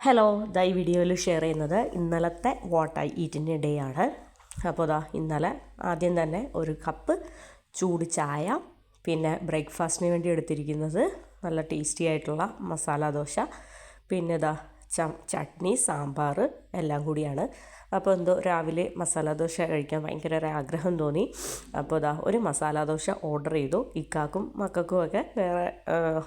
Hello, ഈ വീഡിയോയിൽ share ചെയ്യുന്നത് ഇന്നലത്തെ വാട്ട് ഐ ഈറ്റിൻ്റെ ഡേ ആണ്. അപ്പോൾ ഇന്നലെ ആദ്യം തന്നെ ഒരു കപ്പ് ചൂട് ചായ, പിന്നെ ബ്രേക്ക്ഫാസ്റ്റിന് വേണ്ടി എടുത്തിരിക്കുന്നത് നല്ല ടേസ്റ്റി ആയിട്ടുള്ള മസാല ദോശ, പിന്നെ ചട്നി, സാമ്പാർ എല്ലാം കൂടിയാണ്. അപ്പോൾ എന്തോ രാവിലെ മസാല ദോശ കഴിക്കാൻ ഭയങ്കര ഒരു ആഗ്രഹം തോന്നി. അപ്പോൾ ഒരു മസാല ദോശ ഓർഡർ ചെയ്തു. ഇക്കാക്കും മക്കൾക്കും ഒക്കെ വേറെ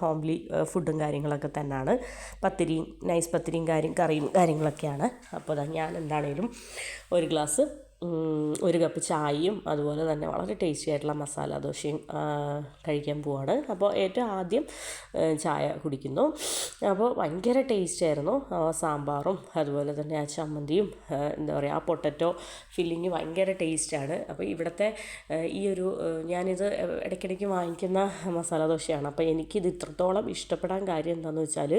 ഹോംലി ഫുഡും കാര്യങ്ങളൊക്കെ തന്നെയാണ്. പത്തിരിയും നൈസ് പത്തിരിയും കറിയും കാര്യങ്ങളൊക്കെയാണ്. അപ്പോൾ ഞാൻ എന്താണേലും ഒരു കപ്പ് ചായയും അതുപോലെ തന്നെ വളരെ ടേസ്റ്റി ആയിട്ടുള്ള മസാല ദോശയും കഴിക്കാൻ പോവാണ്. അപ്പോൾ ഏറ്റവും ആദ്യം ചായ കുടിക്കുന്നു. അപ്പോൾ ഭയങ്കര ടേസ്റ്റ് ആയിരുന്നു. സാമ്പാറും അതുപോലെ തന്നെ ആ ചമ്മന്തിയും എന്താ പറയുക, ആ പൊട്ടറ്റോ ഫില്ലിങ് ഭയങ്കര ടേസ്റ്റാണ്. അപ്പോൾ ഇവിടുത്തെ ഞാനിത് ഇടയ്ക്കിടയ്ക്ക് വാങ്ങിക്കുന്ന മസാല ദോശയാണ്. അപ്പോൾ എനിക്കിത് ഇത്രത്തോളം ഇഷ്ടപ്പെടാൻ കാര്യം എന്താണെന്ന് വെച്ചാൽ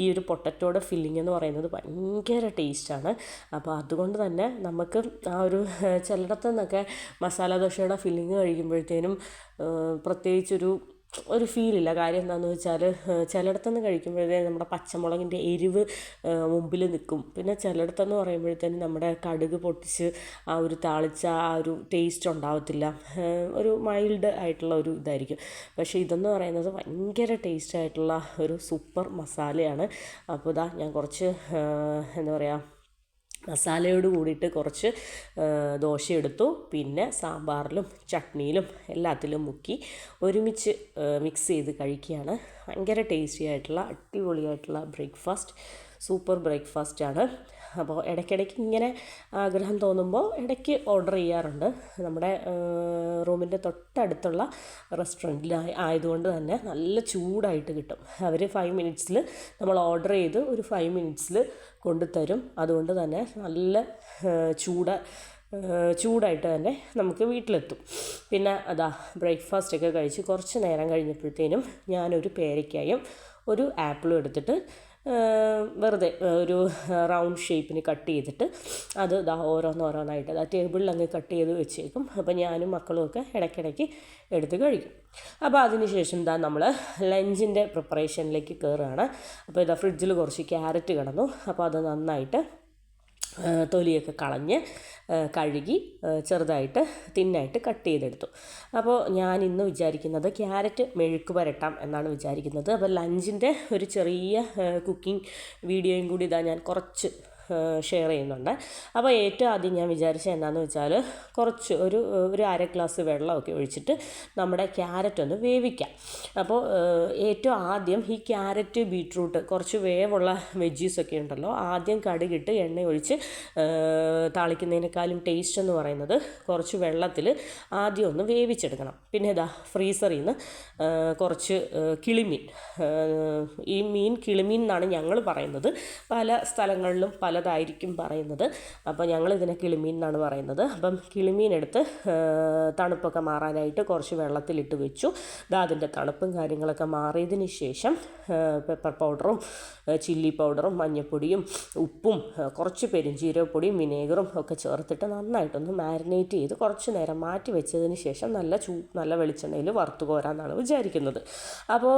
ഈ ഒരു പൊട്ടറ്റോയുടെ ഫില്ലിംഗ് എന്ന് പറയുന്നത് ഭയങ്കര ടേസ്റ്റാണ്. അപ്പോൾ അതുകൊണ്ട് തന്നെ നമുക്ക് ആ ചിലയിടത്തു നിന്നൊക്കെ മസാല ദോശയുടെ ഫില്ലിങ് കഴിക്കുമ്പോഴത്തേനും പ്രത്യേകിച്ചൊരു ഫീലില്ല. കാര്യം എന്താണെന്ന് വെച്ചാൽ ചിലയിടത്തുനിന്ന് കഴിക്കുമ്പോഴത്തേനും നമ്മുടെ പച്ചമുളകിൻ്റെ എരിവ് മുമ്പിൽ നിൽക്കും. പിന്നെ ചിലയിടത്തെന്ന് പറയുമ്പോഴത്തേനും നമ്മുടെ കടുക് പൊട്ടിച്ച് ആ ഒരു താളിച്ച ആ ഒരു ടേസ്റ്റ് ഉണ്ടാവത്തില്ല. ഒരു മൈൽഡ് ആയിട്ടുള്ള ഒരു ഇതായിരിക്കും. പക്ഷേ ഇതെന്ന് പറയുന്നത് ഭയങ്കര ടേസ്റ്റ് ആയിട്ടുള്ള ഒരു സൂപ്പർ മസാലയാണ്. അപ്പോൾ ഞാൻ കുറച്ച് എന്താ പറയുക, മസാലയോട് കൂടിയിട്ട് കുറച്ച് ദോശ എടുത്തു. പിന്നെ സാമ്പാറിലും ചട്നിയിലും എല്ലാത്തിലും മുക്കി ഒരുമിച്ച് മിക്സ് ചെയ്ത് കഴിക്കുകയാണ്. ഭയങ്കര ടേസ്റ്റി ആയിട്ടുള്ള അടിപൊളിയായിട്ടുള്ള ബ്രേക്ക്ഫാസ്റ്റ്, സൂപ്പർ ബ്രേക്ക്ഫാസ്റ്റാണ്. അപ്പോൾ ഇടയ്ക്കിടയ്ക്ക് ഇങ്ങനെ ആഗ്രഹം തോന്നുമ്പോൾ ഇടയ്ക്ക് ഓർഡർ ചെയ്യാറുണ്ട്. നമ്മുടെ റൂമിൻ്റെ തൊട്ടടുത്തുള്ള റെസ്റ്റോറൻറ്റിൽ ആയതുകൊണ്ട് തന്നെ നല്ല ചൂടായിട്ട് കിട്ടും. അവർ 5 മിനിറ്റ്സിൽ നമ്മൾ ഓർഡർ ചെയ്ത് ഒരു 5 മിനിറ്റ്സിൽ കൊണ്ടുതരും. അതുകൊണ്ട് തന്നെ നല്ല ചൂടായിട്ട് തന്നെ നമുക്ക് വീട്ടിലെത്തും. പിന്നെ ബ്രേക്ക്ഫാസ്റ്റൊക്കെ കഴിച്ച് കുറച്ച് നേരം കഴിഞ്ഞപ്പോഴത്തേനും ഞാനൊരു പേരയ്ക്കായും ഒരു ആപ്പിളും എടുത്തിട്ട് വെറുതെ ഒരു റൗണ്ട് ഷേപ്പിന് കട്ട് ചെയ്തിട്ട് അത് ഓരോന്നായിട്ട് ടേബിളിൽ അങ്ങ് കട്ട് ചെയ്ത് വെച്ചേക്കും. അപ്പോൾ ഞാനും മക്കളും ഒക്കെ ഇടയ്ക്കിടയ്ക്ക് എടുത്ത് കഴിക്കും. അപ്പോൾ അതിന് ശേഷം നമ്മൾ ലഞ്ചിൻ്റെ പ്രിപ്പറേഷനിലേക്ക് കയറുകയാണ്. അപ്പോൾ ഫ്രിഡ്ജിൽ കുറച്ച് ക്യാരറ്റ് കിടന്നു. അപ്പോൾ അത് നന്നായിട്ട് തൊലിയൊക്കെ കളഞ്ഞ് കഴുകി ചെറുതായിട്ട് തിന്നായിട്ട് കട്ട് ചെയ്തെടുത്തു. അപ്പോൾ ഞാൻ ഇന്ന് വിചാരിക്കുന്നത് ക്യാരറ്റ് മെഴുക്ക് പുരട്ടാം എന്നാണ് വിചാരിക്കുന്നത്. അപ്പോൾ ലഞ്ചിൻ്റെ ഒരു ചെറിയ കുക്കിംഗ് വീഡിയോയും കൂടി ഞാൻ കുറച്ച് ഷെയർ ചെയ്യുന്നുണ്ട്. അപ്പോൾ ഏറ്റവും ആദ്യം ഞാൻ വിചാരിച്ചത് എന്താണെന്ന് വെച്ചാൽ കുറച്ച് ഒരു അര ഗ്ലാസ് വെള്ളമൊക്കെ ഒഴിച്ചിട്ട് നമ്മുടെ ക്യാരറ്റ് ഒന്ന് വേവിക്കാം. അപ്പോൾ ഏറ്റവും ആദ്യം ഈ ക്യാരറ്റ്, ബീട്രൂട്ട്, കുറച്ച് വേവുള്ള വെജീസൊക്കെ ഉണ്ടല്ലോ, ആദ്യം കടുകിട്ട് എണ്ണ ഒഴിച്ച് താളിക്കുന്നതിനേക്കാളും ടേസ്റ്റ് എന്ന് പറയുന്നത് കുറച്ച് വെള്ളത്തിൽ ആദ്യം ഒന്ന് വേവിച്ചെടുക്കണം. പിന്നെ ഫ്രീസറിൽ നിന്ന് കുറച്ച് കിളിമീൻ, ഈ മീൻ കിളിമീൻ എന്നാണ് ഞങ്ങൾ പറയുന്നത്. പല സ്ഥലങ്ങളിലും പലതായിരിക്കും പറയുന്നത്. അപ്പോൾ ഞങ്ങളിതിനെ കിളിമീൻ എന്നാണ് പറയുന്നത്. അപ്പം കിളിമീൻ എടുത്ത് തണുപ്പൊക്കെ മാറാനായിട്ട് കുറച്ച് വെള്ളത്തിലിട്ട് വെച്ചു. അതിൻ്റെ തണുപ്പും കാര്യങ്ങളൊക്കെ മാറിയതിന് ശേഷം പെപ്പർ പൗഡറും ചില്ലി പൗഡറും മഞ്ഞൾപ്പൊടിയും ഉപ്പും കുറച്ച് പെരുംജീരകപ്പൊടിയും വിനേഗറും ഒക്കെ ചേർത്തിട്ട് നന്നായിട്ടൊന്ന് മാരിനേറ്റ് ചെയ്ത് കുറച്ച് നേരം മാറ്റി വെച്ചതിന് ശേഷം നല്ല വെളിച്ചെണ്ണയിൽ വറുത്ത് കോരാമെന്നാണ് വിചാരിക്കുന്നത്. അപ്പോൾ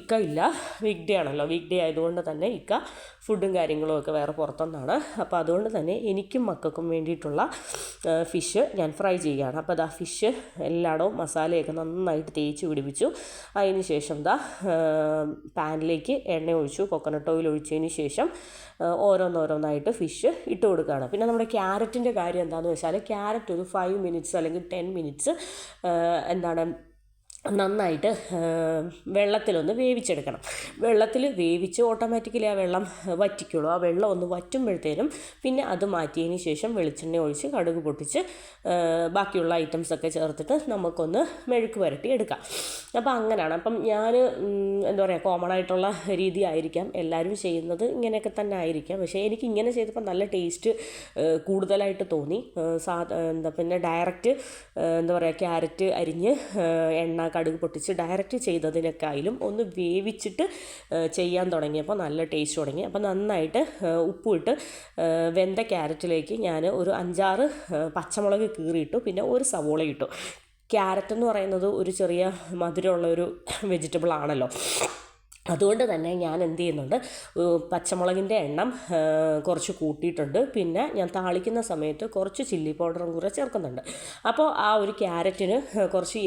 ഇക്ക ഇല്ല, വീക്ക് ഡേ ആണല്ലോ. വീക്ക് ഡേ ആയതുകൊണ്ട് തന്നെ ഇക്ക ഫുഡും കാര്യങ്ങളും ഒക്കെ വേറെ പുറത്തുനിന്നാണ്. അപ്പോൾ അതുകൊണ്ട് തന്നെ എനിക്കും മക്കൾക്കും വേണ്ടിയിട്ടുള്ള ഫിഷ് ഞാൻ ഫ്രൈ ചെയ്യുകയാണ്. അപ്പോൾ ഫിഷ് എല്ലായിടവും മസാലയൊക്കെ നന്നായിട്ട് തേച്ച് പിടിപ്പിച്ചു. അതിന് ശേഷം പാനിലേക്ക് എണ്ണ ഒഴിച്ചു, കോക്കനട്ട് ഓയിൽ ഒഴിച്ചതിന് ശേഷം ഓരോന്നായിട്ട് ഫിഷ് ഇട്ട് കൊടുക്കുകയാണ്. പിന്നെ നമ്മുടെ ക്യാരറ്റിൻ്റെ കാര്യം എന്താണെന്ന് വെച്ചാൽ ക്യാരറ്റ് ഒരു 5 മിനിറ്റ്സ് അല്ലെങ്കിൽ 10 മിനിറ്റ്സ് നന്നായിട്ട് വെള്ളത്തിലൊന്ന് വേവിച്ചെടുക്കണം. വെള്ളത്തിൽ വേവിച്ച് ഓട്ടോമാറ്റിക്കലി ആ വെള്ളം വറ്റിക്കുള്ളൂ. ആ വെള്ളം ഒന്ന് വറ്റുമ്പോഴത്തേനും പിന്നെ അത് മാറ്റിയതിന് ശേഷം വെളിച്ചെണ്ണ ഒഴിച്ച് കടുക് പൊട്ടിച്ച് ബാക്കിയുള്ള ഐറ്റംസൊക്കെ ചേർത്തിട്ട് നമുക്കൊന്ന് മെഴുക്ക് പുരട്ടി എടുക്കാം. അപ്പോൾ അങ്ങനെയാണ്. അപ്പം ഞാൻ എന്താ പറയുക, കോമൺ ആയിട്ടുള്ള രീതി ആയിരിക്കാം, എല്ലാവരും ചെയ്യുന്നത് ഇങ്ങനെയൊക്കെ തന്നെ ആയിരിക്കാം. പക്ഷേ എനിക്ക് ഇങ്ങനെ ചെയ്തപ്പോൾ നല്ല ടേസ്റ്റ് കൂടുതലായിട്ട് തോന്നി. പിന്നെ ഡയറക്റ്റ് എന്താ പറയുക, ക്യാരറ്റ് അരിഞ്ഞ് എണ്ണ കടുക് പൊട്ടിച്ച് ഡയറക്റ്റ് ചെയ്തതിനേക്കാളും ഒന്ന് വേവിച്ചിട്ട് ചെയ്യാൻ തുടങ്ങിയപ്പോൾ നല്ല ടേസ്റ്റ് തുടങ്ങി. അപ്പോൾ നന്നായിട്ട് ഉപ്പിട്ട് വെന്ത ക്യാരറ്റിലേക്ക് ഞാൻ ഒരു 5-6 പച്ചമുളക് കീറിയിട്ടു. പിന്നെ ഒരു സവോള ഇട്ടു. ക്യാരറ്റ് എന്ന് പറയുന്നത് ഒരു ചെറിയ മധുരമുള്ള ഒരു വെജിറ്റബിൾ ആണല്ലോ. അതുകൊണ്ട് തന്നെ ഞാൻ എന്ത് ചെയ്യുന്നുണ്ട്, പച്ചമുളകിൻ്റെ എണ്ണം കുറച്ച് കൂട്ടിയിട്ടുണ്ട്. പിന്നെ ഞാൻ താളിക്കുന്ന സമയത്ത് കുറച്ച് ചില്ലി പൗഡറും കൂടെ ചേർക്കുന്നുണ്ട്. അപ്പോൾ ആ ഒരു ക്യാരറ്റിന് കുറച്ച്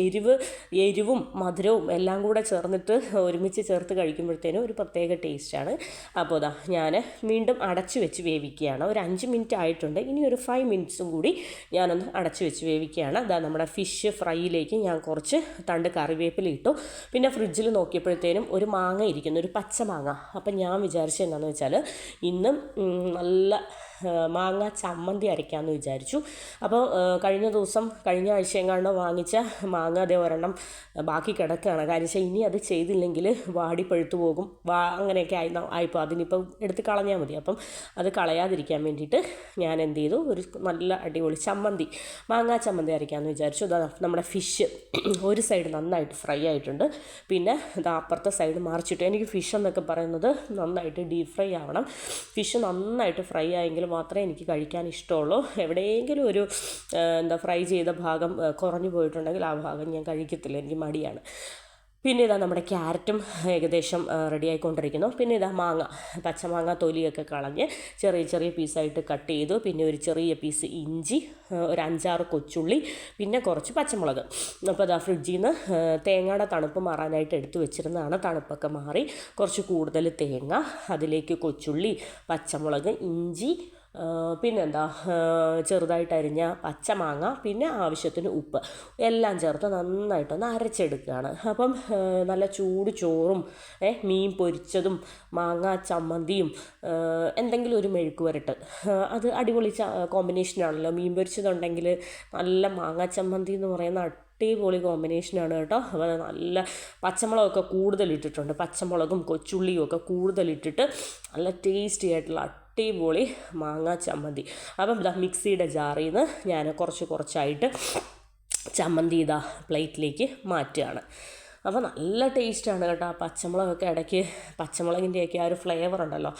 എരിവും മധുരവും എല്ലാം കൂടെ ചേർന്നിട്ട് ഒരുമിച്ച് ചേർത്ത് കഴിക്കുമ്പോഴത്തേനും ഒരു പ്രത്യേക ടേസ്റ്റാണ്. അപ്പോൾ ഞാൻ വീണ്ടും അടച്ചു വെച്ച് വേവിക്കുകയാണ്. ഒരു 5 മിനിറ്റ് ആയിട്ടുണ്ട്. ഇനി ഒരു 5 മിനിറ്റ്സും കൂടി ഞാനൊന്ന് അടച്ചു വെച്ച് വേവിക്കുകയാണ്. നമ്മുടെ ഫിഷ് ഫ്രൈയിലേക്ക് ഞാൻ കുറച്ച് തണ്ട് കറിവേപ്പില ഇട്ടു. പിന്നെ ഫ്രിഡ്ജിൽ നോക്കിയപ്പോഴത്തേനും ഒരു മാങ്ങ ഇരിക്കുന്നു, ഒരു പച്ച മാങ്ങ. അപ്പം ഞാൻ വിചാരിച്ചത് എന്താണെന്ന് വെച്ചാൽ ഇന്നും നല്ല മാങ്ങ ചമ്മന്തി അരയ്ക്കാമെന്ന് വിചാരിച്ചു. അപ്പോൾ കഴിഞ്ഞ ആഴ്ചയെങ്ങാണ്ടോ വാങ്ങിച്ച മാങ്ങ അതേ ഒരെണ്ണം ബാക്കി കിടക്കുകയാണ്. കാര്യം വെച്ചാൽ ഇനി അത് ചെയ്തില്ലെങ്കിൽ വാടി പഴുത്തു പോകും, അങ്ങനെയൊക്കെ ആയിപ്പോൾ അതിനിപ്പം എടുത്ത് കളഞ്ഞാൽ മതി. അപ്പം അത് കളയാതിരിക്കാൻ വേണ്ടിയിട്ട് ഞാൻ എന്ത് ചെയ്തു, ഒരു നല്ല അടിപൊളി ചമ്മന്തി, മാങ്ങാ ചമ്മന്തി അരയ്ക്കാമെന്ന് വിചാരിച്ചു. നമ്മുടെ ഫിഷ് ഒരു സൈഡ് നന്നായിട്ട് ഫ്രൈ ആയിട്ടുണ്ട്. പിന്നെ അപ്പുറത്തെ സൈഡ് മറിച്ചിട്ട്, എനിക്ക് ഫിഷ് എന്നൊക്കെ പറയുന്നത് നന്നായിട്ട് ഡീപ് ഫ്രൈ ആവണം. ഫിഷ് നന്നായിട്ട് ഫ്രൈ ആയെങ്കിൽ മാത്രമേ എനിക്ക് കഴിക്കാൻ ഇഷ്ടമുള്ളൂ. എവിടെയെങ്കിലും ഒരു ഫ്രൈ ചെയ്ത ഭാഗം കുറഞ്ഞു പോയിട്ടുണ്ടെങ്കിൽ ആ ഭാഗം ഞാൻ കഴിക്കത്തില്ല, എനിക്ക് മടിയാണ്. പിന്നെ നമ്മുടെ ക്യാരറ്റും ഏകദേശം റെഡി ആയിക്കൊണ്ടിരിക്കുന്നു. പിന്നെ മാങ്ങ, പച്ചമാങ്ങ തൊലിയൊക്കെ കളഞ്ഞ് ചെറിയ ചെറിയ പീസായിട്ട് കട്ട് ചെയ്തു. പിന്നെ ഒരു ചെറിയ പീസ് ഇഞ്ചി, ഒരു 5-6 കൊച്ചുള്ളി, പിന്നെ കുറച്ച് പച്ചമുളക്. അപ്പോൾ ഫ്രിഡ്ജിൽ നിന്ന് തേങ്ങയുടെ തണുപ്പ് മാറാനായിട്ട് എടുത്തു വെച്ചിരുന്നതാണ്. തണുപ്പൊക്കെ മാറി കുറച്ച് കൂടുതൽ തേങ്ങ, അതിലേക്ക് കൊച്ചുള്ളി, പച്ചമുളക്, ഇഞ്ചി, പിന്നെന്താ ചെറുതായിട്ട് അരിഞ്ഞ പച്ചമാങ്ങ, പിന്നെ ആവശ്യത്തിന് ഉപ്പ് എല്ലാം ചേർത്ത് നന്നായിട്ടൊന്ന് അരച്ചെടുക്കുകയാണ്. അപ്പം നല്ല ചൂട് ചോറും മീൻ പൊരിച്ചതും മാങ്ങ ചമ്മന്തിയും എന്തെങ്കിലും ഒരു മെഴുക്ക് വരട്ട്, അത് അടിപൊളി കോമ്പിനേഷനാണല്ലോ. മീൻ പൊരിച്ചതുണ്ടെങ്കിൽ നല്ല മാങ്ങ ചമ്മന്തി എന്ന് പറയുന്ന അടിപൊളി കോമ്പിനേഷനാണ് കേട്ടോ. അപ്പോൾ നല്ല പച്ചമുളകൊക്കെ കൂടുതലിട്ടിട്ടുണ്ട്, പച്ചമുളകും കൊച്ചുള്ളിയും ഒക്കെ കൂടുതലിട്ടിട്ട് നല്ല ടേസ്റ്റി ആയിട്ടുള്ള അടിപൊളി മാങ്ങാ ചമ്മന്തി. അപ്പം മിക്സിയുടെ ജാറിൽ നിന്ന് ഞാൻ കുറച്ചായിട്ട് ചമ്മന്തി പ്ലേറ്റിലേക്ക് മാറ്റുകയാണ്. അപ്പോൾ നല്ല ടേസ്റ്റാണ് കേട്ടോ. പച്ചമുളകൊക്കെ ഇടയ്ക്ക്, പച്ചമുളകിൻ്റെയൊക്കെ ആ ഒരു ഫ്ലേവർ ഉണ്ടല്ലോ.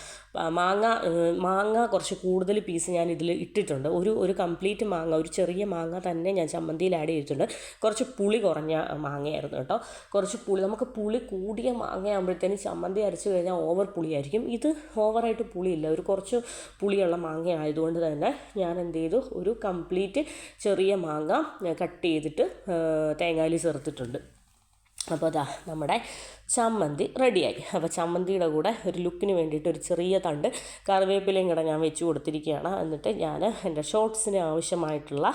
മാങ്ങ കുറച്ച് കൂടുതൽ പീസ് ഞാൻ ഇതിൽ ഇട്ടിട്ടുണ്ട്. ഒരു കംപ്ലീറ്റ് മാങ്ങ, ഒരു ചെറിയ മാങ്ങ തന്നെ ഞാൻ ചമ്മന്തിയിൽ ആഡ് ചെയ്തിട്ടുണ്ട്. കുറച്ച് പുളി കുറഞ്ഞ മാങ്ങയായിരുന്നു കേട്ടോ. കുറച്ച് പുളി, നമുക്ക് പുളി കൂടിയ മാങ്ങയാകുമ്പോഴത്തേനും ചമ്മന്തി അരച്ച് കഴിഞ്ഞാൽ ഓവർ പുളിയായിരിക്കും. ഇത് ഓവറായിട്ട് പുളിയില്ല, ഒരു കുറച്ച് പുളിയുള്ള മാങ്ങ ആയതുകൊണ്ട് തന്നെ ഞാൻ എന്ത് ചെയ്തു, ഒരു കംപ്ലീറ്റ് ചെറിയ മാങ്ങ കട്ട് ചെയ്തിട്ട് തേങ്ങയിൽ ചേർത്തിട്ടുണ്ട്. അപ്പോൾ നമ്മുടെ ചമ്മന്തി റെഡിയായി. അപ്പോൾ ചമ്മന്തിയുടെ കൂടെ ഒരു ലുക്കിന് വേണ്ടിയിട്ട് ഒരു ചെറിയ തണ്ട് കറിവേപ്പിലയും കൂടെ ഞാൻ വെച്ച് കൊടുത്തിരിക്കുകയാണ്. എന്നിട്ട് ഞാൻ എൻ്റെ ഷോർട്സിന് ആവശ്യമായിട്ടുള്ള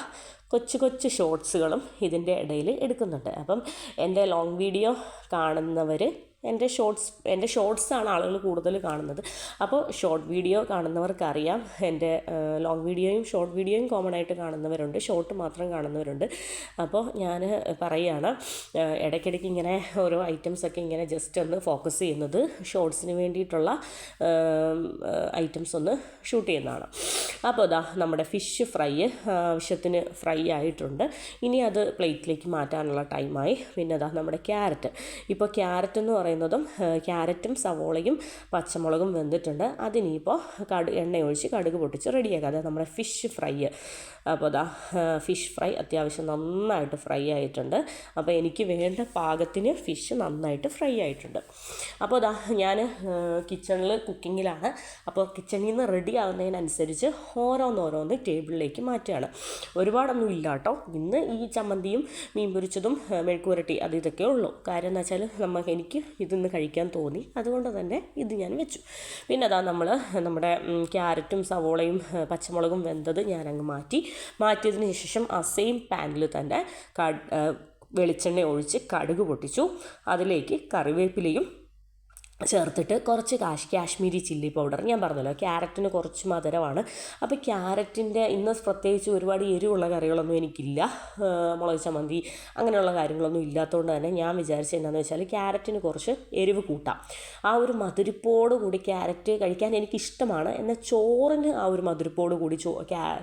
കൊച്ചു ഷോർട്സുകളും ഇതിൻ്റെ ഇടയിൽ എടുക്കുന്നുണ്ട്. അപ്പം എൻ്റെ ലോങ് വീഡിയോ കാണുന്നവർ, എൻ്റെ ഷോർട്സാണ് ആളുകൾ കൂടുതൽ കാണുന്നത്. അപ്പോൾ ഷോർട്ട് വീഡിയോ കാണുന്നവർക്കറിയാം, എൻ്റെ ലോങ് വീഡിയോയും ഷോർട്ട് വീഡിയോയും കോമൺ ആയിട്ട് കാണുന്നവരുണ്ട്, ഷോർട്ട് മാത്രം കാണുന്നവരുണ്ട്. അപ്പോൾ ഞാൻ പറയുകയാണ്, ഇടയ്ക്കിടയ്ക്ക് ഇങ്ങനെ ഓരോ ഐറ്റംസൊക്കെ ഇങ്ങനെ ജസ്റ്റ് ഒന്ന് ഫോക്കസ് ചെയ്യുന്നത് ഷോർട്സിന് വേണ്ടിയിട്ടുള്ള ഐറ്റംസ് ഒന്ന് ഷൂട്ട് ചെയ്യുന്നതാണ്. അപ്പോൾ നമ്മുടെ ഫിഷ് ഫ്രൈ ആവശ്യത്തിന് ഫ്രൈ ആയിട്ടുണ്ട്. ഇനി അത് പ്ലേറ്റിലേക്ക് മാറ്റാനുള്ള ടൈമായി. പിന്നെ നമ്മുടെ ക്യാരറ്റ്. ഇപ്പോൾ ക്യാരറ്റ് എന്ന് പറയുന്നതും ക്യാരറ്റും സവോളയും പച്ചമുളകും വെന്തിട്ടുണ്ട്. അതിനിപ്പോൾ എണ്ണ ഒഴിച്ച് കടുക് പൊട്ടിച്ച് റെഡിയാക്കുക. അത് നമ്മുടെ ഫിഷ് ഫ്രൈ. അപ്പോൾ ഫിഷ് ഫ്രൈ അത്യാവശ്യം നന്നായിട്ട് ഫ്രൈ ആയിട്ടുണ്ട്. അപ്പോൾ എനിക്ക് വേണ്ട പാകത്തിന് ഫിഷ് നന്നായിട്ട് ഫ്രൈ ആയിട്ടുണ്ട്. അപ്പോൾ ഞാൻ കിച്ചണിൽ കുക്കിങ്ങിലാണ്. അപ്പോൾ കിച്ചണിൽ നിന്ന് റെഡി ആവുന്നതിനനുസരിച്ച് ഓരോന്നോരോന്ന് ടേബിളിലേക്ക് മാറ്റുകയാണ്. ഒരുപാടൊന്നും ഇല്ല കേട്ടോ. ഇന്ന് ഈ ചമ്മന്തിയും മീൻ പൊരിച്ചതും മെഴുക്ക് പുരട്ടി ഇതൊക്കെ ഉള്ളൂ. കാര്യം എന്ന് വെച്ചാൽ എനിക്ക് ഇതിന്ന് കഴിക്കാൻ തോന്നി, അതുകൊണ്ട് തന്നെ ഇത് ഞാൻ വെച്ചു. പിന്നെ നമ്മുടെ ക്യാരറ്റും സവോളയും പച്ചമുളകും വെന്തത് ഞാനങ്ങ് മാറ്റിയതിന് ശേഷം ആ സെയിം പാനിൽ തന്നെ വെളിച്ചെണ്ണ ഒഴിച്ച് കടുക് പൊട്ടിച്ചു. അതിലേക്ക് കറിവേപ്പിലയും ചേർത്തിട്ട് കുറച്ച് കാശ്മീരി ചില്ലി പൗഡർ. ഞാൻ പറഞ്ഞല്ലോ ക്യാരറ്റിന് കുറച്ച് മധുരമാണ്. അപ്പോൾ ക്യാരറ്റിൻ്റെ ഇന്ന് പ്രത്യേകിച്ച് ഒരുപാട് എരിവുള്ള കറികളൊന്നും എനിക്കില്ല, മുളക് ചമ്മന്തി അങ്ങനെയുള്ള കാര്യങ്ങളൊന്നും ഇല്ലാത്തതുകൊണ്ട് തന്നെ ഞാൻ വിചാരിച്ചത് എന്താണെന്ന് വെച്ചാൽ ക്യാരറ്റിന് കുറച്ച് എരിവ് കൂട്ടാം. ആ ഒരു മധുരിപ്പോട് കൂടി ക്യാരറ്റ് കഴിക്കാൻ എനിക്കിഷ്ടമാണ്. എന്നാൽ ചോറിന് ആ ഒരു മധുരിപ്പോട് കൂടി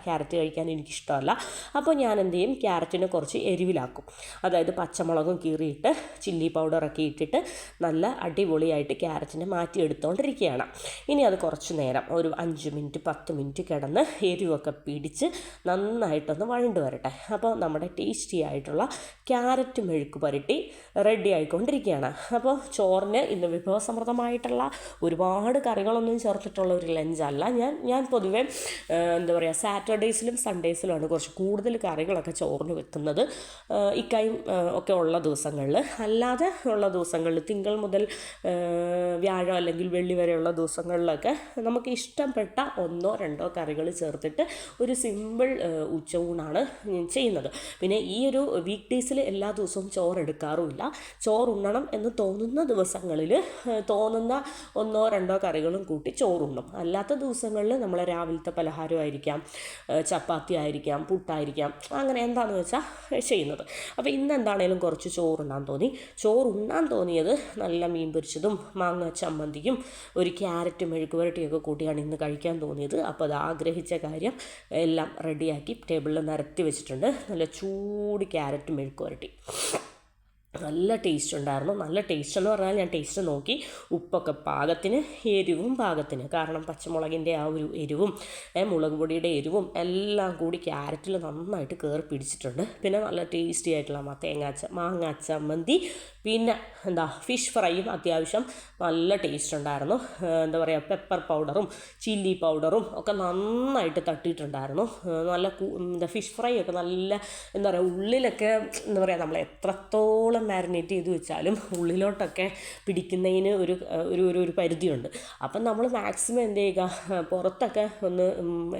ക്യാരറ്റ് കഴിക്കാൻ എനിക്കിഷ്ടമല്ല. അപ്പോൾ ഞാൻ എന്ത് ചെയ്യും, ക്യാരറ്റിന് കുറച്ച് എരിവിലാക്കും. അതായത് പച്ചമുളകും കീറിയിട്ട് ചില്ലി പൗഡറൊക്കെ ഇട്ടിട്ട് നല്ല അടിപൊളിയായിട്ട് ക്യാരറ്റിനെ മാറ്റിയെടുത്തുകൊണ്ടിരിക്കുകയാണ്. ഇനി അത് കുറച്ച് നേരം ഒരു 5 മിനിറ്റ് 10 മിനിറ്റ് കിടന്ന് എരിവൊക്കെ പിടിച്ച് നന്നായിട്ടൊന്ന് വഴണ്ട് വരട്ടെ. അപ്പോൾ നമ്മുടെ ടേസ്റ്റി ആയിട്ടുള്ള ക്യാരറ്റ് മെഴുക്ക് പുരട്ടി റെഡി ആയിക്കൊണ്ടിരിക്കുകയാണ്. അപ്പോൾ ചോറിന് ഇന്ന് വിഭവസമൃദ്ധമായിട്ടുള്ള ഒരുപാട് കറികളൊന്നും ചേർത്തിട്ടുള്ള ഒരു ലഞ്ചല്ല. ഞാൻ പൊതുവേ എന്താ പറയുക, സാറ്റർഡേയ്സിലും സൺഡേയ്സിലുമാണ് കുറച്ച് കൂടുതൽ കറികളൊക്കെ ചോറിന് വെക്കുന്നത്. ഇക്കായും ഒക്കെ ഉള്ള ദിവസങ്ങളിൽ. അല്ലാതെ ഉള്ള ദിവസങ്ങളിൽ തിങ്കൾ മുതൽ വ്യാഴം അല്ലെങ്കിൽ വെള്ളി വരെയുള്ള ദിവസങ്ങളിലൊക്കെ നമുക്ക് ഇഷ്ടപ്പെട്ട 1-2 കറികൾ ചേർത്തിട്ട് ഒരു സിമ്പിൾ ഉച്ചയൂണാണ് ചെയ്യുന്നത്. പിന്നെ ഈ ഒരു വീക്ക് ഡേയ്സിൽ എല്ലാ ദിവസവും ചോറ് എടുക്കാറുമില്ല. ചോറുണ്ണണം എന്ന് തോന്നുന്ന ദിവസങ്ങളിൽ തോന്നുന്ന 1-2 കറികളും കൂട്ടി ചോറുണ്ണും. അല്ലാത്ത ദിവസങ്ങളിൽ നമ്മൾ രാവിലത്തെ പലഹാരമായിരിക്കാം, ചപ്പാത്തി ആയിരിക്കാം, പുട്ടായിരിക്കാം, അങ്ങനെ എന്താണെന്ന് വെച്ചാൽ ചെയ്യുന്നത്. അപ്പോൾ ഇന്ന് എന്താണേലും കുറച്ച് ചോറുണ്ണാൻ തോന്നി. ചോറുണ്ണാൻ തോന്നിയത് നല്ല മീൻ പൊരിച്ചതും മാങ്ങ ചമ്മന്തിയും ഒരു ക്യാരറ്റ് മെഴുക്ക് പുരട്ടിയൊക്കെ കൂട്ടിയാണ് ഇന്ന് കഴിക്കാൻ തോന്നിയത്. അപ്പോൾ അത് ആഗ്രഹിച്ച കാര്യം എല്ലാം റെഡിയാക്കി ടേബിളിൽ നിരത്തി വെച്ചിട്ടുണ്ട്. നല്ല ചൂട് ക്യാരറ്റ് മെഴുക്ക് പുരട്ടി നല്ല ടേസ്റ്റ് ഉണ്ടായിരുന്നു. നല്ല ടേസ്റ്റ് എന്ന് പറഞ്ഞാൽ ഞാൻ ടേസ്റ്റ് നോക്കി, ഉപ്പൊക്കെ പാകത്തിന്, എരിവും പാകത്തിന്. കാരണം പച്ചമുളകിൻ്റെ ആ ഒരു എരിവും മുളക് പൊടിയുടെ എരിവും എല്ലാം കൂടി ക്യാരറ്റിൽ നന്നായിട്ട് കയറി പിടിച്ചിട്ടുണ്ട്. പിന്നെ നല്ല ടേസ്റ്റി ആയിട്ടുള്ള മാങ്ങ ചമ്മന്തി, പിന്നെ ഫിഷ് ഫ്രൈയും അത്യാവശ്യം നല്ല ടേസ്റ്റ് ഉണ്ടായിരുന്നു. എന്താ പറയുക, പെപ്പർ പൗഡറും ചില്ലി പൗഡറും ഒക്കെ നന്നായിട്ട് തട്ടിയിട്ടുണ്ടായിരുന്നു. നല്ല ഫിഷ് ഫ്രൈ ഒക്കെ നല്ല എന്താ പറയുക, ഉള്ളിലൊക്കെ എന്താ പറയുക, നമ്മൾ എത്രത്തോളം മാരിനേറ്റ് ചെയ്ത് വെച്ചാലും ഉള്ളിലോട്ടൊക്കെ പിടിക്കുന്നതിന് ഒരു പരിധിയുണ്ട്. അപ്പം നമ്മൾ മാക്സിമം എന്ത് ചെയ്യുക, പുറത്തൊക്കെ ഒന്ന്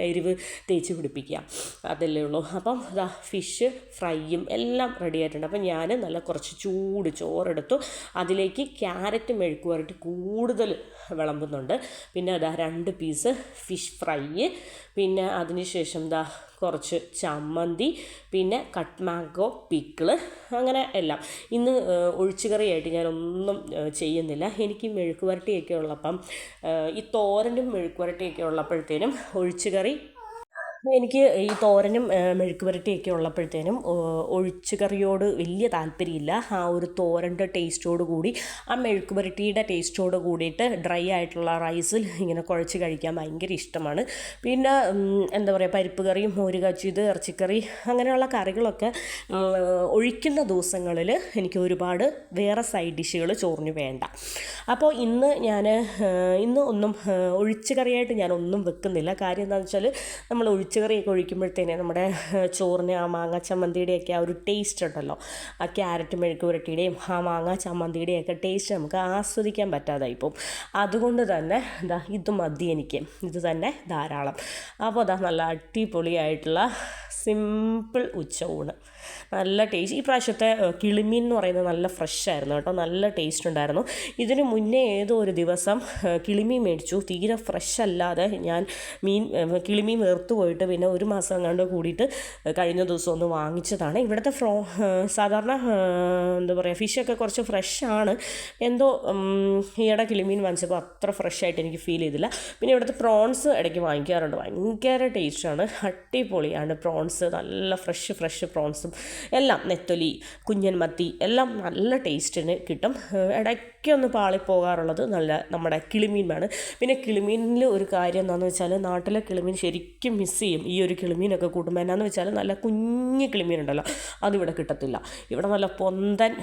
എരിവ് തേച്ച് പിടിപ്പിക്കുക, അതല്ലേ ഉള്ളൂ. അപ്പം ഫിഷ് ഫ്രൈയും എല്ലാം റെഡി ആയിട്ടുണ്ട്. അപ്പം ഞാൻ നല്ല കുറച്ച് ചൂട് ചോറെടുത്തു. അതിലേക്ക് ക്യാരറ്റ് മെഴുക്ക് പുരട്ടി കൂടുതൽ വിളമ്പുന്നുണ്ട്. പിന്നെ 2 പീസ് ഫിഷ് ഫ്രൈ, പിന്നെ അതിനുശേഷം കുറച്ച് ചമ്മന്തി, പിന്നെ കട്ട് മാംഗോ പിക്കിള്, അങ്ങനെ എല്ലാം. ഇന്ന് ഒഴിച്ചുകറിയായിട്ട് ഞാനൊന്നും ചെയ്യുന്നില്ല. എനിക്ക് മെഴുക്ക് പുരട്ടിയൊക്കെ ഉള്ളപ്പം, ഈ തോരനും മെഴുക്ക് പുരട്ടിയൊക്കെ ഉള്ളപ്പോഴത്തേനും ഒഴിച്ചുകറി, എനിക്ക് ഈ തോരനും മെഴുക്ക് പുരട്ടിയൊക്കെ ഉള്ളപ്പോഴത്തേനും ഒഴിച്ച് കറിയോട് വലിയ താല്പര്യമില്ല. ആ ഒരു തോരൻ്റെ ടേസ്റ്റോട് കൂടി ആ മെഴുക്ക് പുരട്ടിയുടെ ടേസ്റ്റോട് കൂടിയിട്ട് ഡ്രൈ ആയിട്ടുള്ള റൈസിൽ ഇങ്ങനെ കുഴച്ച് കഴിക്കാൻ ഭയങ്കര ഇഷ്ടമാണ്. പിന്നെ എന്താ പറയുക, പരിപ്പ് കറിയും മോര് കാച്ചിയത്, ഇറച്ചിക്കറി, അങ്ങനെയുള്ള കറികളൊക്കെ ഒഴിക്കുന്ന ദിവസങ്ങളിൽ എനിക്ക് ഒരുപാട് വേറെ സൈഡ് ഡിഷുകൾ ചോറിന് വേണ്ട. അപ്പോൾ ഇന്ന് ഒന്നും ഒഴിച്ച് കറിയായിട്ട് ഞാനൊന്നും വെക്കുന്നില്ല. കാര്യം എന്താണെന്ന് വെച്ചാൽ, നമ്മൾ ഒഴിച്ചുകറിയൊക്കെ ഒഴിക്കുമ്പോഴത്തേനെ നമ്മുടെ ചോറിന് ആ മാങ്ങ ചമ്മന്തിയുടെയൊക്കെ ആ ഒരു ടേസ്റ്റ് ഉണ്ടല്ലോ, ആ ക്യാരറ്റ് മെഴുക്ക് പുരട്ടിയുടെയും ആ മാങ്ങ ചമ്മന്തിയുടെയൊക്കെ ടേസ്റ്റ് നമുക്ക് ആസ്വദിക്കാൻ പറ്റാതായിപ്പോൾ. അതുകൊണ്ട് തന്നെ ഇത് മതി, എനിക്ക് ഇത് തന്നെ ധാരാളം. അപ്പോൾ നല്ല അടിപൊളിയായിട്ടുള്ള സിമ്പിൾ ഉച്ചയൂണ്, നല്ല ടേസ്റ്റ്. ഈ പ്രാവശ്യത്തെ കിളിമീൻ എന്ന് പറയുന്നത് നല്ല ഫ്രഷ് ആയിരുന്നു കേട്ടോ, നല്ല ടേസ്റ്റ് ഉണ്ടായിരുന്നു. ഇതിന് മുന്നേ ഏതോ ഒരു ദിവസം കിളിമീൻ മേടിച്ചു, തീരെ ഫ്രഷ് അല്ലാതെ. ഞാൻ കിളിമീൻ വേർത്തു പോയിട്ട് പിന്നെ 1 മാസം എങ്ങാണ്ട് കൂടിയിട്ട് കഴിഞ്ഞ ദിവസം ഒന്ന് വാങ്ങിച്ചതാണ്. ഇവിടുത്തെ സാധാരണ എന്താ പറയുക, ഫിഷൊക്കെ കുറച്ച് ഫ്രഷാണ്. എന്തോ ഈയിടെ കിളിമീൻ വാങ്ങിച്ചപ്പോൾ അത്ര ഫ്രഷായിട്ട് എനിക്ക് ഫീൽ ചെയ്തില്ല. പിന്നെ ഇവിടുത്തെ പ്രോൺസ് ഇടയ്ക്ക് വാങ്ങിക്കാറുണ്ട്, ഭയങ്കര ടേസ്റ്റാണ്, അടിപൊളിയാണ് പ്രോൺസ്. നല്ല ഫ്രഷ് പ്രോൺസും എല്ലാം, നെത്തോലി, കുഞ്ഞൻ മത്തി എല്ലാം നല്ല ടേസ്റ്റിന് കിട്ടും. ഇടയ്ക്കൊന്ന് പാളിപ്പോകാറുള്ളത് നമ്മുടെ കിളിമീനാണ്. പിന്നെ കിളിമീനിൽ ഒരു കാര്യം എന്താണെന്ന് വെച്ചാൽ, നാട്ടിലെ കിളിമീൻ ശരിക്കും മിസ് ചെയ്യും ഈ ഒരു കിളിമീനൊക്കെ കൂട്ടുമ്പോൾ. എന്നാന്ന് വെച്ചാൽ, നല്ല കുഞ്ഞ് കിളിമീനുണ്ടല്ലോ, അതിവിടെ കിട്ടത്തില്ല. ഇവിടെ നല്ല പൊന്തൻ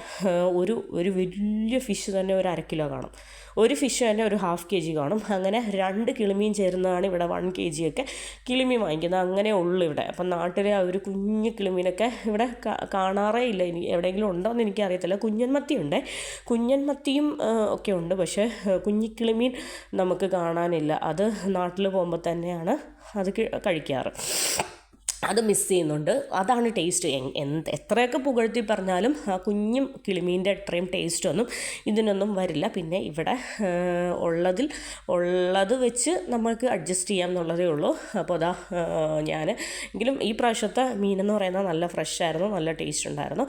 ഒരു വലിയ ഫിഷ് തന്നെ ഒരു 1/2 കിലോ കാണും. ഒരു ഫിഷ് തന്നെ ഒരു 1/2 kg കാണും. അങ്ങനെ 2 കിളിമീൻ ചേരുന്നതാണ് ഇവിടെ 1 kg ഒക്കെ കിളിമീൻ വാങ്ങിക്കുന്നത്. അങ്ങനെ ഉള്ളു ഇവിടെ. അപ്പം നാട്ടിലെ ആ ഒരു കുഞ്ഞ് കിളിമീനൊക്കെ ഇവിടെ കാണാറേ ഇല്ല. ഇനി എവിടെയെങ്കിലും ഉണ്ടോ എന്ന് എനിക്കറിയത്തില്ല. കുഞ്ഞൻ മത്തിയുണ്ട്, കുഞ്ഞൻ മത്തിയും ഒക്കെ ഉണ്ട്. പക്ഷേ കുഞ്ഞിക്കിളിമീൻ നമുക്ക് കാണാനില്ല. അത് നാട്ടിൽ പോകുമ്പോൾ തന്നെയാണ് അത് കഴിക്കാറ്. അത് മിസ് ചെയ്യുന്നുണ്ട്. അതാണ് ടേസ്റ്റ്. എത്രയൊക്കെ പുകഴ്ത്തി പറഞ്ഞാലും ആ കുഞ്ഞും കിളിമീൻ്റെ അത്രയും ടേസ്റ്റൊന്നും ഇതിനൊന്നും വരില്ല. പിന്നെ ഇവിടെ ഉള്ളത് വെച്ച് നമ്മൾക്ക് അഡ്ജസ്റ്റ് ചെയ്യാം എന്നുള്ളതേ ഉള്ളൂ. അപ്പോൾ എങ്കിലും ഈ പ്രാവശ്യത്തെ മീനെന്ന് പറയുന്നത് നല്ല ഫ്രഷായിരുന്നു, നല്ല ടേസ്റ്റ് ഉണ്ടായിരുന്നു.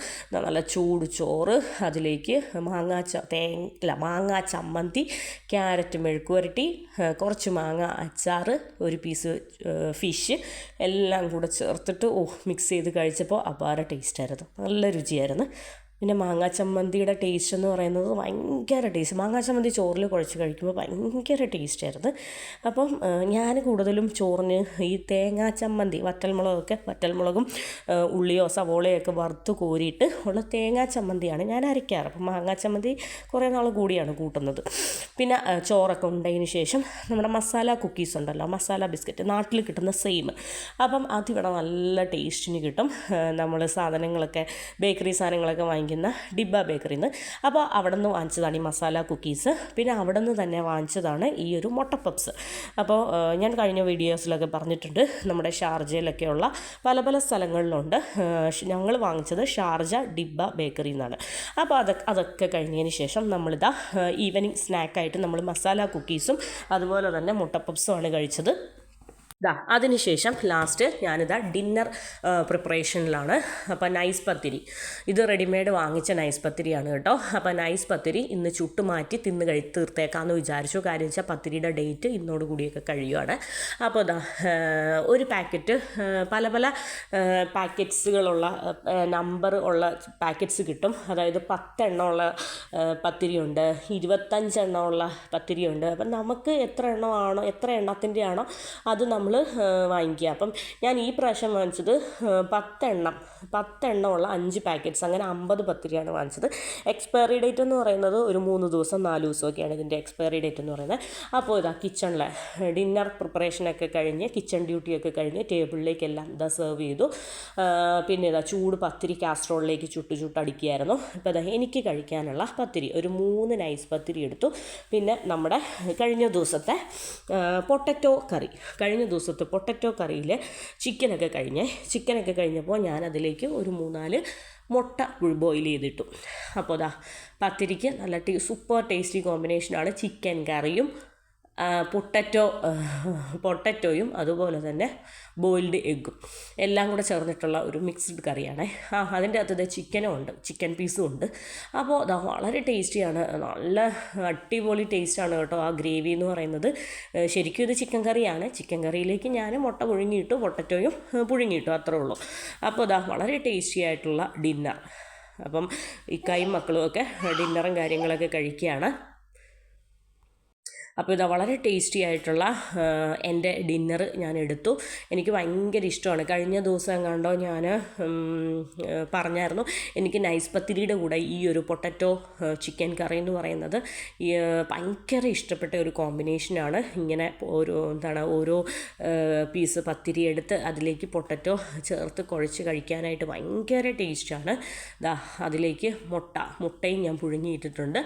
നല്ല ചൂട് ചോറ്, അതിലേക്ക് മാങ്ങ ചമ്മന്തി, ക്യാരറ്റ് മെഴുക്ക് പുരട്ടി, കുറച്ച് മാങ്ങ അച്ചാർ, ഒരു പീസ് ഫിഷ് എല്ലാം കൂടെ ചേർത്തിട്ട് മിക്സ് ചെയ്ത് കഴിച്ചപ്പോൾ അപാര ടേസ്റ്റായിരുന്നു, നല്ല രുചിയായിരുന്നു. പിന്നെ മാങ്ങാ ചമ്മന്തിയുടെ ടേസ്റ്റ് എന്ന് പറയുന്നത് ഭയങ്കര ടേസ്റ്റ്. മാങ്ങാ ചമ്മന്തി ചോറിൽ കുഴച്ച് കഴിക്കുമ്പോൾ ഭയങ്കര ടേസ്റ്റായിരുന്നു. അപ്പം ഞാൻ കൂടുതലും ചോറിന് ഈ തേങ്ങാ ചമ്മന്തി വറ്റൽമുളകും ഉള്ളിയോ സവോളയൊക്കെ വറുത്ത് കോരിയിട്ട് ഉള്ള തേങ്ങാ ചമ്മന്തിയാണ് ഞാൻ അരയ്ക്കാറ്. അപ്പം മാങ്ങാ ചമ്മന്തി കുറേ നാൾ കൂടിയാണ് കൂട്ടുന്നത്. പിന്നെ ചോറൊക്കെ ഉണ്ടതിന് ശേഷം നമ്മുടെ മസാല കുക്കീസ് ഉണ്ടല്ലോ, മസാല ബിസ്ക്കറ്റ്, നാട്ടിൽ കിട്ടുന്ന സെയിം. അപ്പം അതിവിടെ നല്ല ടേസ്റ്റിന് കിട്ടും. നമ്മൾ സാധനങ്ങളൊക്കെ ബേക്കറി സാധനങ്ങളൊക്കെ വാങ്ങിക്കുന്ന ഡിബ ബേക്കറിയിൽ നിന്ന്. അപ്പോൾ അവിടെ നിന്ന് വാങ്ങിച്ചതാണ് ഈ മസാല കുക്കീസ്. പിന്നെ അവിടെ നിന്ന് തന്നെ വാങ്ങിച്ചതാണ് ഈ ഒരു മുട്ട പപ്സ്. അപ്പോൾ ഞാൻ കഴിഞ്ഞ വീഡിയോസിലൊക്കെ പറഞ്ഞിട്ടുണ്ട്, നമ്മുടെ ഷാർജയിലൊക്കെയുള്ള പല പല സ്ഥലങ്ങളിലുണ്ട്. ഞങ്ങൾ വാങ്ങിച്ചത് ഷാർജ ഡിബ ബേക്കറിയിൽ നിന്നാണ്. അപ്പോൾ അതൊക്കെ കഴിഞ്ഞതിന് ശേഷം നമ്മളിതാ ഈവനിങ് സ്നാക്കായിട്ട് നമ്മൾ മസാല കുക്കീസും അതുപോലെ തന്നെ മുട്ട പപ്സുമാണ് കഴിച്ചത്. അതിനുശേഷം ലാസ്റ്റ് ഞാനിതാ ഡിന്നർ പ്രിപ്പറേഷനിലാണ്. അപ്പോൾ നൈസ് പത്തിരി, ഇത് റെഡിമെയ്ഡ് വാങ്ങിച്ച നൈസ് പത്തിരിയാണ് കേട്ടോ. അപ്പോൾ നൈസ് പത്തിരി ഇന്ന് ചുട്ട് മാറ്റി തീർത്തേക്കാമെന്ന് വിചാരിച്ചു. കാര്യം വെച്ചാൽ പത്തിരിയുടെ ഡേറ്റ് ഇന്നോടുകൂടിയൊക്കെ കഴിയുകയാണ്. അപ്പോൾ ഒരു പാക്കറ്റ് പല പല പാക്കറ്റ്സുകളുള്ള നമ്പർ ഉള്ള പാക്കറ്റ്സ് കിട്ടും. അതായത് 10 എണ്ണമുള്ള പത്തിരിയുണ്ട്, 25 എണ്ണമുള്ള പത്തിരിയുണ്ട്. അപ്പം നമുക്ക് എത്ര എണ്ണത്തിൻ്റെ ആണോ അത് നമ്മൾ വാങ്ങിക്കുക. അപ്പം ഞാൻ ഈ പ്രാവശ്യം വാങ്ങിച്ചത് 10 എണ്ണമുള്ള 5 പാക്കറ്റ്സ്, അങ്ങനെ 50 പത്തിരിയാണ് വാങ്ങിച്ചത്. എക്സ്പയറി ഡേറ്റ് എന്ന് പറയുന്നത് ഒരു 3 ദിവസം 4 ദിവസമൊക്കെയാണ് ഇതിൻ്റെ എക്സ്പയറി ഡേറ്റ് എന്ന് പറയുന്നത്. അപ്പോൾ കിച്ചണിലെ ഡിന്നർ പ്രിപ്പറേഷനൊക്കെ കഴിഞ്ഞ് കിച്ചൺ ഡ്യൂട്ടിയൊക്കെ കഴിഞ്ഞ് ടേബിളിലേക്കെല്ലാം സെർവ് ചെയ്തു. പിന്നെ ചൂട് പത്തിരി കാസ്ട്രോളിലേക്ക് ചുട്ടടിക്കുകയായിരുന്നു. അപ്പോൾ എനിക്ക് കഴിക്കാനുള്ള പത്തിരി ഒരു 3 നൈസ് പത്തിരി എടുത്തു. പിന്നെ നമ്മുടെ കഴിഞ്ഞ ദിവസത്തെ പൊട്ടറ്റോ കറിയിൽ ചിക്കനൊക്കെ കഴിഞ്ഞപ്പോൾ ഞാനതിലേക്ക് ഒരു 3-4 മുട്ട ബോയിൽ ചെയ്തിട്ടു. അപ്പോൾ പത്തിരിക്ക് നല്ല സൂപ്പർ ടേസ്റ്റി കോമ്പിനേഷനാണ് ചിക്കൻ കറിയും പൊട്ടറ്റോയും അതുപോലെ തന്നെ ബോയിൽഡ് എഗ്ഗും എല്ലാം കൂടെ ചേർന്നിട്ടുള്ള ഒരു മിക്സ്ഡ് കറിയാണ്. അതിൻ്റെ അകത്ത് ചിക്കനും ഉണ്ട്, ചിക്കൻ പീസും ഉണ്ട്. അപ്പോൾ വളരെ ടേസ്റ്റിയാണ്, നല്ല അടിപൊളി ടേസ്റ്റാണ് കേട്ടോ ആ ഗ്രേവി എന്ന് പറയുന്നത്. ശരിക്കും ഇത് ചിക്കൻ കറിയാണ്. ചിക്കൻ കറിയിലേക്ക് ഞാൻ മുട്ട പുഴുങ്ങിയിട്ടു, പൊട്ടറ്റോയും പുഴുങ്ങിയിട്ടു, അത്രേ ഉള്ളൂ. അപ്പോൾ വളരെ ടേസ്റ്റി ആയിട്ടുള്ള ഡിന്നർ. അപ്പം ഇക്കായും മക്കളും ഒക്കെ ഡിന്നറും കാര്യങ്ങളൊക്കെ കഴിക്കുകയാണ്. അപ്പോൾ വളരെ ടേസ്റ്റി ആയിട്ടുള്ള എൻ്റെ ഡിന്നർ ഞാൻ എടുത്തു. എനിക്ക് ഭയങ്കര ഇഷ്ടമാണ്. കഴിഞ്ഞ ദിവസം കണ്ടോ ഞാൻ പറഞ്ഞായിരുന്നു, എനിക്ക് നൈസ് പത്തിരിയുടെ കൂടെ ഈ ഒരു പൊട്ടറ്റോ ചിക്കൻ കറി എന്ന് പറയുന്നത് ഭയങ്കര ഇഷ്ടപ്പെട്ട ഒരു കോമ്പിനേഷനാണ്. ഇങ്ങനെ ഓരോ പീസ് പത്തിരി എടുത്ത് അതിലേക്ക് പൊട്ടറ്റോ ചേർത്ത് കുഴച്ച് കഴിക്കാനായിട്ട് ഭയങ്കര ടേസ്റ്റാണ്. അതിലേക്ക് മുട്ടയും ഞാൻ പുഴുങ്ങിയിട്ടിട്ടുണ്ട്.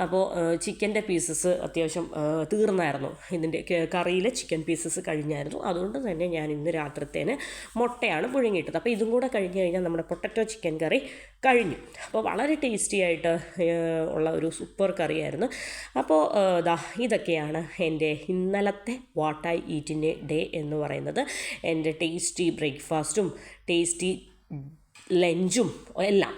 അപ്പോൾ ചിക്കൻ്റെ പീസസ് അത്യാവശ്യം തീർന്നായിരുന്നു. ഇതിൻ്റെ കറിയിലെ ചിക്കൻ പീസസ് കഴിഞ്ഞായിരുന്നു. അതുകൊണ്ട് തന്നെ ഞാൻ ഇന്ന് രാത്രിത്തേന് മുട്ടയാണ് പുഴുങ്ങിയിട്ടത്. അപ്പോൾ ഇതും കൂടെ കഴിഞ്ഞ് കഴിഞ്ഞാൽ നമ്മുടെ പൊട്ടറ്റോ ചിക്കൻ കറി കഴിഞ്ഞു. അപ്പോൾ വളരെ ടേസ്റ്റി ആയിട്ട് ഉള്ള ഒരു സൂപ്പർ കറിയായിരുന്നു. അപ്പോൾ ഇതൊക്കെയാണ് എൻ്റെ ഇന്നലത്തെ what I eat in A day എന്ന് പറയുന്നത്. എൻ്റെ ടേസ്റ്റി ബ്രേക്ക്ഫാസ്റ്റും ടേസ്റ്റി ലഞ്ചും എല്ലാം